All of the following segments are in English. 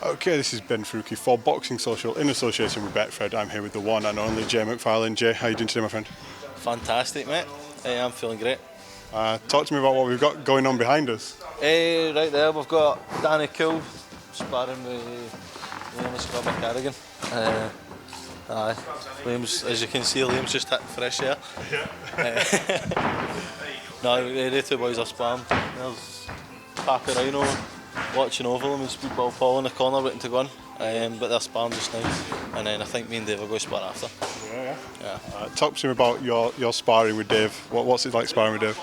Okay, this is Ben Fruki for Boxing Social in association with Betfred. I'm here with the one and only Jay McFarlane. Jay, how are you doing today, my friend? Fantastic, mate. I'm feeling great. Talk to me about what we've got going on behind us. Right there, we've got Danny Cool sparring with Liam's Carrigan. Liam's, as you can see, Liam's just hit fresh air. No, the two boys are sparring. There's Pappy Rhino watching over them and Speedball Paul in the corner waiting to go on. But they're sparring just now, and then I think me and Dave will go spar after. Yeah. Talk to me about your sparring with Dave. What's it like sparring with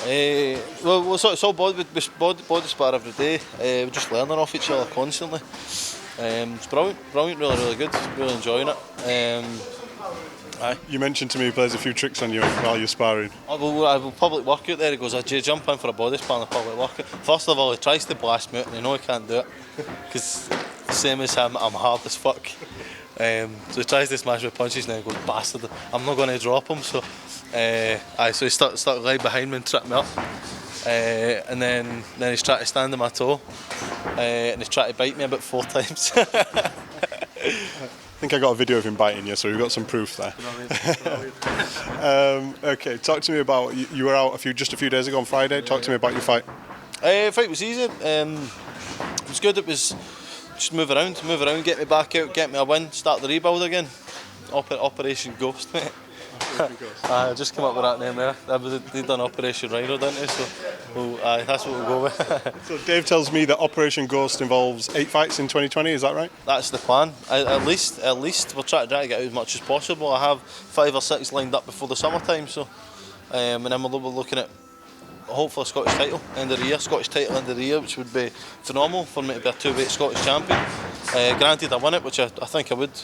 It's Dave? all body spar every day. We're just learning off each other constantly. It's brilliant, really good, really enjoying it. You mentioned to me he plays a few tricks on you while you're sparring. I will public workout there. He goes, Jay, jump in for a body spar in a public workout. First of all, he tries to blast me out and I know he can't do it because same as him, I'm hard as fuck. So he tries to smash with punches and then he goes, bastard, I'm not going to drop him. So so he started lying behind me and tripped me up. And then he's trying to stand on my toe and he's trying to bite me about 4 times. I think I got a video of him biting you, so we've got some proof there. Okay, talk to me about, you were out just a few days ago on Friday. Talk to me about your fight. Fight was easy. It was good. It was just move around, get me back out, get me a win, start the rebuild again. Operation Ghost, mate. I just came up with that name there. They done Operation Rhino, didn't they? So that's what we'll go with. So Dave tells me that Operation Ghost involves 8 fights in 2020, is that right? That's the plan. At least we're trying to get out as much as possible. I have 5 or 6 lined up before the summertime, so and then we're looking at hopefully a Scottish title end of the year, which would be phenomenal for me to be a 2-weight Scottish champion. Granted I win it, which I think I would.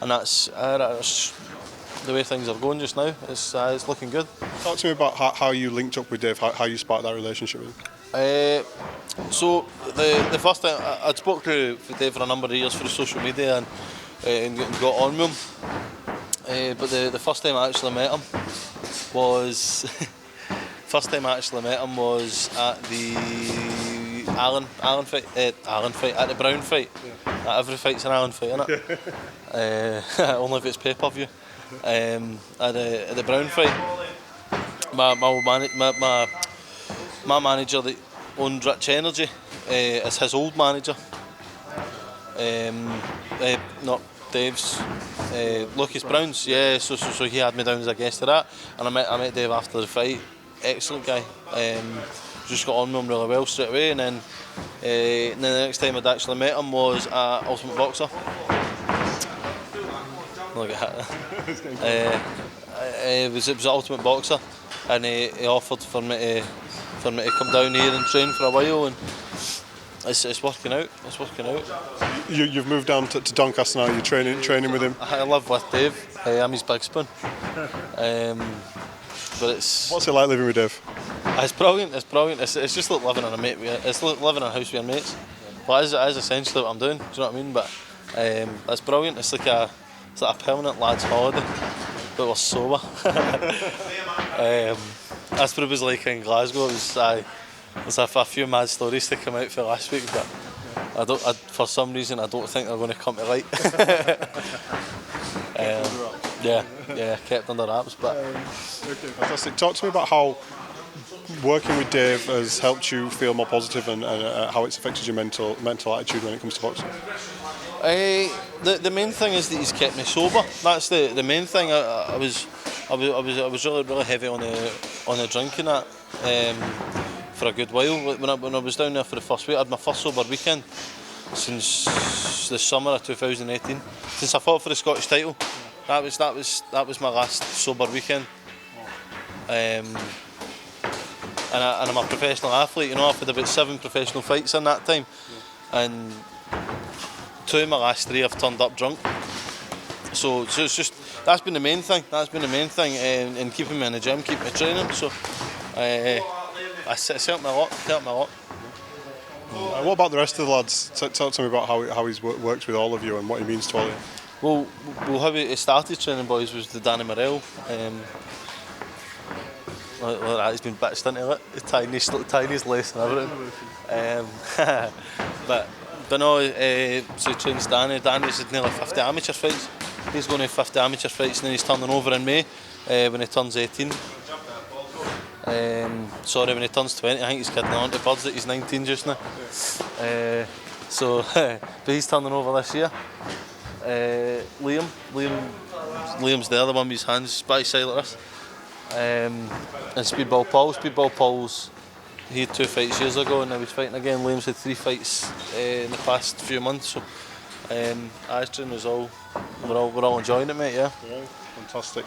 And that's the way things are going just now. It's looking good. Talk to me about how you linked up with Dave, how you sparked that relationship with him. So the first time I'd spoke to Dave for a number of years through social media and got on with him. But the first time I actually met him was at the Allen fight, at the Brown fight. Yeah. Every fight's an Allen fight, innit? Only if it's pay-per-view. At the Brown fight, my manager that owned Rich Energy is his old manager. Not Dave's. Lucas Brown's, yeah. So he had me down as a guest of that, and I met Dave after the fight. Excellent guy. Just got on with him really well straight away, and then the next time I'd actually met him was at Ultimate Boxer. Look at that. It was Ultimate Boxer, and he offered for me to come down here and train for a while, and it's working out. You've moved down to Doncaster now. You're training with him. I live with Dave. I'm his big spoon. But it's. What's it like living with Dave? It's brilliant. It's just like living in a mate. It's like living in a house with your mates. But it is essentially what I'm doing. Do you know what I mean? But it's brilliant. It's like a permanent lads' holiday, but we're sober. That's what it was like in Glasgow. There's a few mad stories to come out for last week, but for some reason I don't think they're going to come to light. Yeah, kept under wraps. But okay, fantastic. Talk to me about how working with Dave has helped you feel more positive and how it's affected your mental attitude when it comes to boxing. The main thing is that he's kept me sober. That's the main thing. I was really heavy on the drinking for a good while. When I was down there for the first week, I had my first sober weekend since the summer of 2018. Since I fought for the Scottish title, that was my last sober weekend. And I'm a professional athlete. You know, I've had about 7 professional fights in that time, and 2 of my last 3 I've turned up drunk. So it's just that's been the main thing. And keeping me in the gym, keeping me training. So it's helped me a lot. What about the rest of the lads? Talk to me about how he's works with all of you and what he means to all of you. Well, how he started training boys was the Danny Morell. He's been bitched into it, the tiniest lace and everything. But no, so he trains Danny. Danny's had nearly 50 amateur fights. He's going to 50 amateur fights, and then he's turning over in May when he turns 18. Sorry, when he turns 20. I think he's kidding on to birds that he's 19 just now. But he's turning over this year. Liam's the other one with his hands by his side like this. And Speedball Paul's, he had 2 fights years ago and now he's fighting again. Liam's had 3 fights in the past few months. So Ashton was we're all enjoying it, mate. Yeah. Fantastic.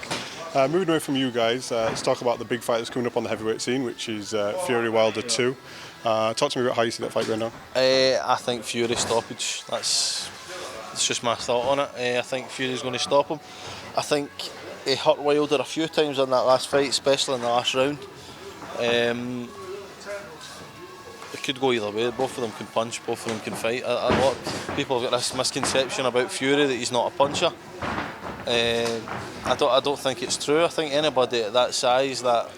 Moving away from you guys, let's talk about the big fight that's coming up on the heavyweight scene, which is Fury Wilder 2. Talk to me about how you see that fight going down. I think Fury stoppage. It's just my thought on it. I think Fury's going to stop him. I think he hurt Wilder a few times in that last fight, especially in the last round. It could go either way. Both of them can punch, both of them can fight. A lot of people have got this misconception about Fury that he's not a puncher. I don't think it's true. I think anybody at that size, that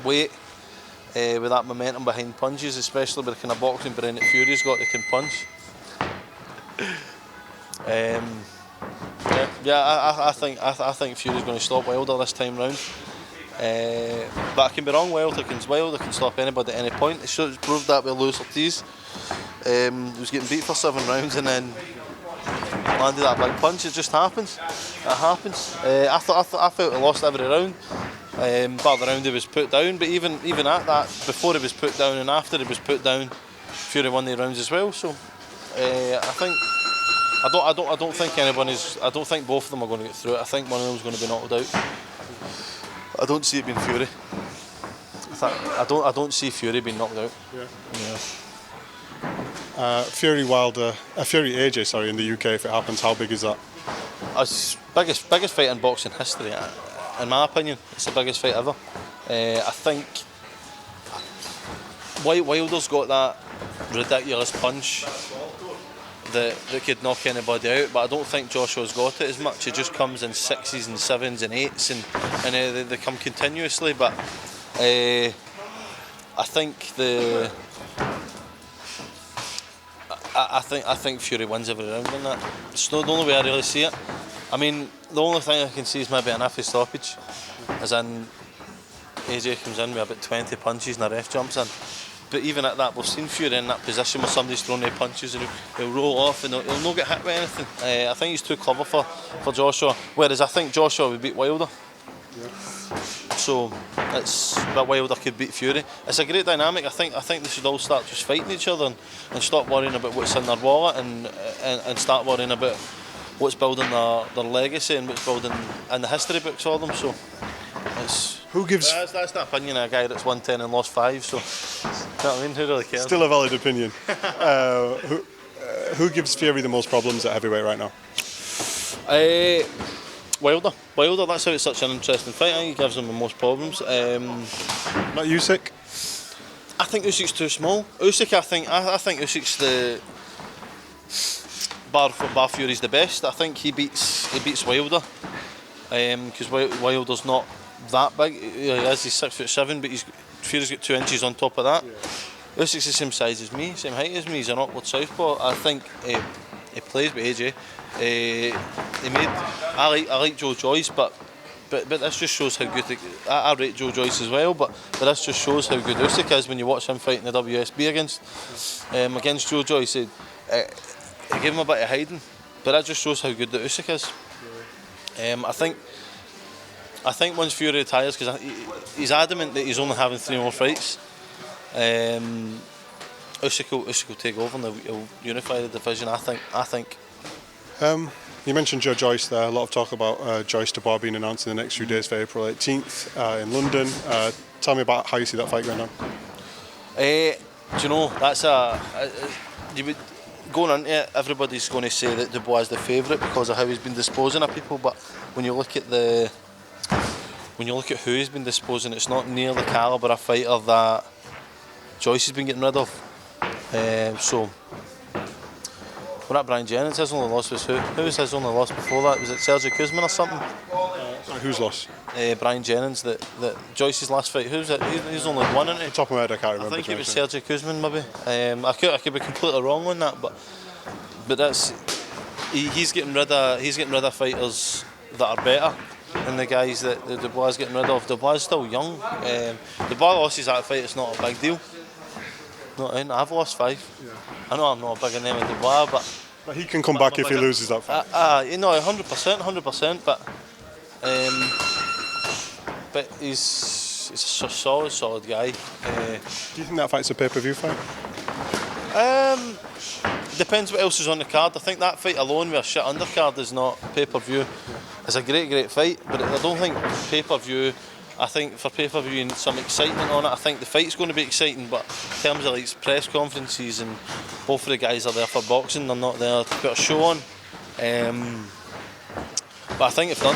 weight, with that momentum behind punches, especially with the kind of boxing brain that Fury's got, they can punch. I think Fury's going to stop Wilder this time round. But I can be wrong. Wilder can stop anybody at any point. It's proved that with Lewis Ortiz. He was getting beat for 7 rounds and then landed that big punch. It just happens. It happens. I felt he lost every round. Bar the round he was put down, but even at that, before he was put down and after he was put down, Fury won the rounds as well. So I don't think both of them are going to get through it. I think one of them is going to be knocked out. I don't see it being Fury. I don't see Fury being knocked out. Yeah. Fury AJ, sorry, in the UK. If it happens, how big is that? It's biggest fight in boxing history. In my opinion, it's the biggest fight ever. I think Wilder's got that ridiculous punch that could knock anybody out, but I don't think Joshua's got it as much. It just comes in 6s and 7s and 8s, and they come continuously. But I think Fury wins every round in that. It's not the only way I really see it. I mean, the only thing I can see is maybe an iffy stoppage, as in AJ comes in with about 20 punches and the ref jumps in. But even at that, we've seen Fury in that position where somebody's throwing their punches and he'll roll off and he'll not get hit with anything. I think he's too clever for Joshua, whereas I think Joshua would beat Wilder. Yeah. So but Wilder could beat Fury. It's a great dynamic. I think they should all start just fighting each other and stop worrying about what's in their wallet and start worrying about what's building their legacy and what's building in the history books for them. So that's the opinion of a guy that's won 10 and lost 5. So you know what I mean? Who really cares? Still a valid opinion. Who gives Fury the most problems at heavyweight right now? Wilder. That's how it's such an interesting fight. I think he gives him the most problems. Not Usyk? I think Usyk's too small. Usyk, I think Usyk's the bar Fury's the best. I think he beats Wilder because Wilder's not that big. He's 6'7", but Fury's got 2 inches on top of that. Yeah. Usyk's the same size as me, same height as me. He's an awkward southpaw. I think he plays with AJ. I like Joe Joyce, but this just shows how good. I rate Joe Joyce as well, but this just shows how good Usyk is when you watch him fight in the WSB against Joe Joyce. He gave him a bit of hiding, but that just shows how good the Usyk is. I think once Fury retires, because he's adamant that he's only having 3 more fights, Usyk will take over and he'll unify the division. I think. You mentioned Joe Joyce there. A lot of talk about Joyce Dubois being announced in the next few days for April 18th in London. Tell me about how you see that fight going on. Do you know, that's going into it, everybody's going to say that Dubois is the favourite because of how he's been disposing of people. But when you look at who he's been disposing, it's not near the calibre of fighter that Joyce has been getting rid of. So when that Brian Jennings, his only loss was who? Who was his only loss before that? Was it Sergio Kuzman or something? Sorry, who's lost? Brian Jennings, that Joyce's last fight, who's it? He's only won, isn't he? Top of my head, I can't I remember. think it was Sergey Kuzmin, maybe. I could be completely wrong on that, but that's he's getting rid of fighters that are better than the guys that Dubois is getting rid of. Dubois is still young. Dubois losses that fight, it's not a big deal. No, I've lost 5. Yeah. I know I'm not a big name of Dubois, but he can come back if he loses that fight. 100%. But he's a solid guy. Do you think that fight's a pay-per-view fight? Depends what else is on the card. I think that fight alone with a shit undercard is not pay-per-view. It's a great fight, but I don't think pay-per-view. I think for pay-per-view you need some excitement on it. I think the fight's going to be exciting, but in terms of like press conferences, and both of the guys are there for boxing, they're not there to put a show on. But I think if the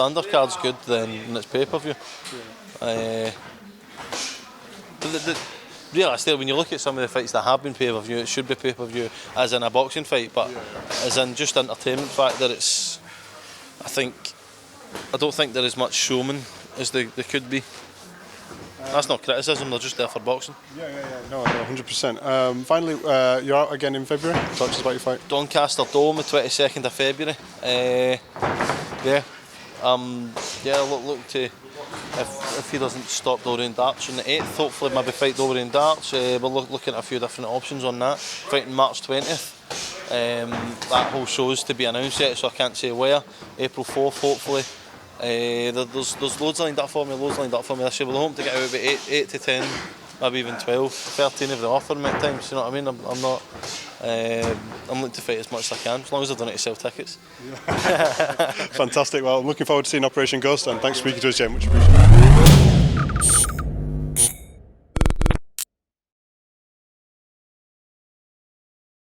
undercard's good, then it's pay-per-view. Realistically, when you look at some of the fights that have been pay-per-view, it should be pay-per-view as in a boxing fight, but as in just entertainment factor, I don't think they're as much showman as they could be. That's not criticism, they're just there for boxing. No, 100%. Finally, you're out again in February. Talk to us about your fight. Doncaster Dome, the 22nd of February. Look to, if he doesn't stop Dorian Darts on the 8th, hopefully maybe fight Dorian Darts. We're looking at a few different options on that. Fighting March 20th. That whole show's to be announced yet, so I can't say where. April 4th, hopefully. There's loads lined up for me this year. We're hoping to get out about 8 to 10, maybe even 12, 13 if they offer me at times. You know what I mean? I'm looking to fight as much as I can, as long as I don't need to sell tickets. Fantastic. Well, I'm looking forward to seeing Operation Ghost, and thanks for speaking to us, Jay. Much appreciated.